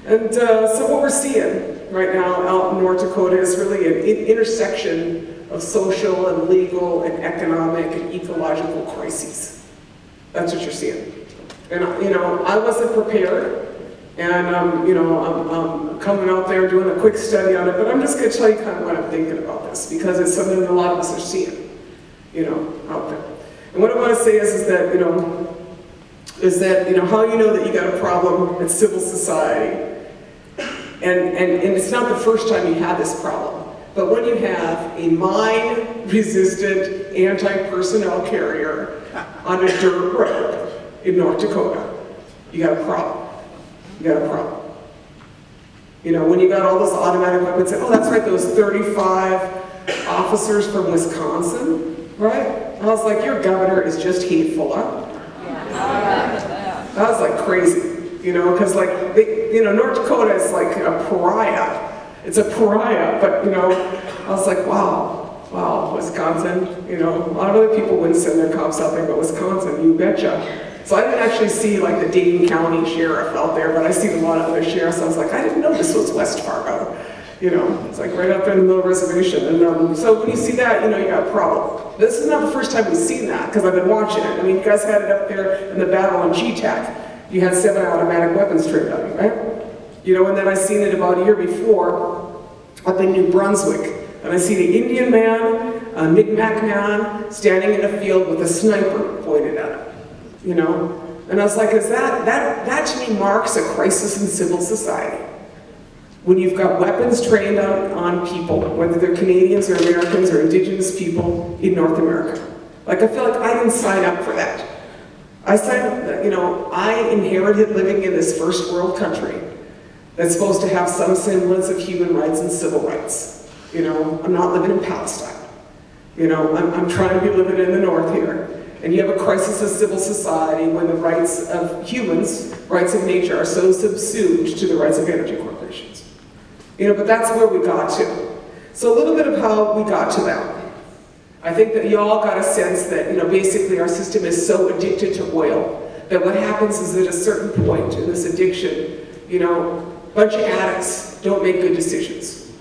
And so what we're seeing right now out in North Dakota is really an intersection of social and legal and economic and ecological crises. That's what you're seeing. And I wasn't prepared, and I'm coming out there doing a quick study on it, but I'm just going to tell you kind of what I'm thinking about this, because it's something that a lot of us are seeing, out there. And what I want to say is that, how you know that you got a problem in civil society, and it's not the first time you have this problem, but when you have a mine-resistant anti-personnel carrier on a dirt road in North Dakota, you got a problem. You got a problem. When you got all those automatic weapons, oh, that's right, those 35 officers from Wisconsin, right? I was like, your governor is just hateful, huh? That was like crazy, because North Dakota is like a pariah. It's a pariah, but I was like, wow, Wisconsin, a lot of other people wouldn't send their cops out there, but Wisconsin, you betcha. So I didn't actually see like the Dane County Sheriff out there, but I seen a lot of other sheriffs. I was like, I didn't know this was West Fargo. It's like right up there in the middle of the reservation. And so when you see that, you got a problem. This is not the first time we've seen that, because I've been watching it. I mean, you guys had it up there in the battle on GTAC. You had 7 automatic weapons trained on you, right? And then I seen it about a year before up in New Brunswick. And I see the Indian man, a Mi'kmaq man, standing in a field with a sniper pointed at him. And I was like, that to me marks a crisis in civil society. When you've got weapons trained on people, whether they're Canadians or Americans or Indigenous people in North America. Like, I feel like I didn't sign up for that. I inherited living in this first world country that's supposed to have some semblance of human rights and civil rights. I'm not living in Palestine. I'm trying to be living in the north here. And you have a crisis of civil society when the rights of humans, rights of nature, are so subsumed to the rights of energy corporations. But that's where we got to. So a little bit of how we got to that. I think that you all got a sense that, basically our system is so addicted to oil that what happens is at a certain point in this addiction, a bunch of addicts don't make good decisions.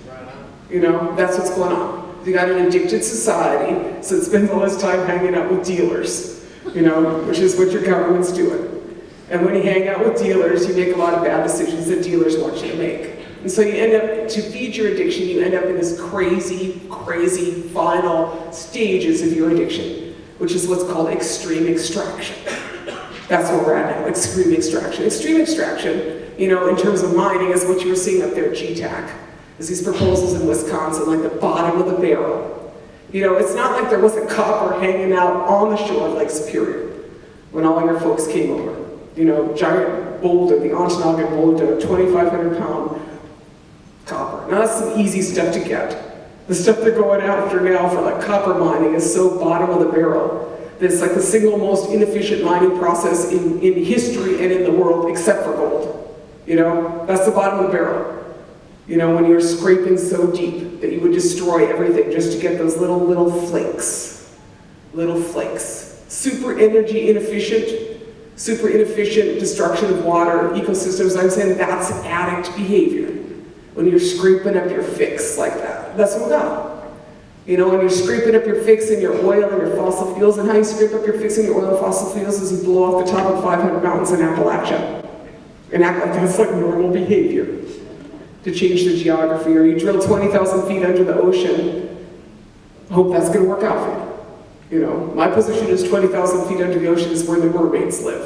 That's what's going on. You got an addicted society, so it spends all its time hanging out with dealers, which is what your government's doing. And when you hang out with dealers, you make a lot of bad decisions that dealers want you to make. And so you end up, to feed your addiction, you end up in this crazy, crazy final stages of your addiction, which is what's called extreme extraction. That's where we're at now, extreme extraction. Extreme extraction, in terms of mining, is what you were seeing up there at GTAC. Is these proposals in Wisconsin, like the bottom of the barrel. It's not like there wasn't copper hanging out on the shore of Lake Superior when all your folks came over. Giant boulder, the Ontonagon boulder, 2,500 pound copper. Now that's some easy stuff to get. The stuff they're going after now for like copper mining is so bottom of the barrel that it's like the single most inefficient mining process in history and in the world, except for gold. That's the bottom of the barrel. When you're scraping so deep that you would destroy everything just to get those little flakes. Little flakes. Super energy inefficient, super inefficient destruction of water, ecosystems. I'm saying that's addict behavior. When you're scraping up your fix like that. That's what we got. When you're scraping up your fix in your oil and your fossil fuels, and how you scrape up your fix in your oil and fossil fuels is you blow off the top of 500 mountains in Appalachia. And act like that's like normal behavior. To change the geography, or you drill 20,000 feet under the ocean, hope that's going to work out for you. My position is 20,000 feet under the ocean is where the mermaids live.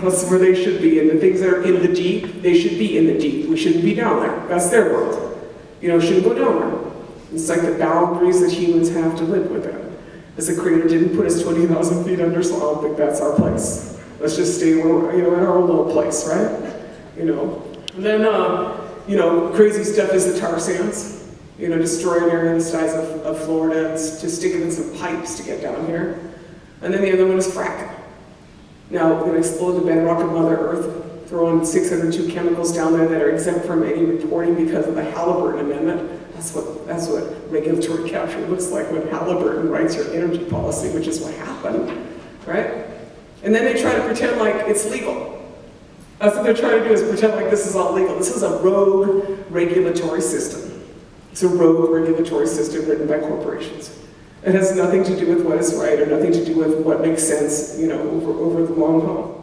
That's where they should be, and the things that are in the deep, they should be in the deep. We shouldn't be down there. That's their world. Shouldn't go down there. It's like the boundaries that humans have to live within. As the Creator didn't put us 20,000 feet under, so I don't think that's our place. Let's just stay in our own little place, right? And then, crazy stuff is the tar sands. Destroy an area the size of Florida and just stick it in some pipes to get down here. And then the other one is fracking. Now, we're going to explode the bedrock of Mother Earth, throw in 602 chemicals down there that are exempt from any reporting because of the Halliburton Amendment. That's what regulatory capture looks like when Halliburton writes your energy policy, which is what happened, right? And then they try to pretend like it's legal. That's what they're trying to do, is pretend like this is all legal. This is a rogue regulatory system. It's a rogue regulatory system written by corporations. It has nothing to do with what is right or nothing to do with what makes sense, you know, over the long haul.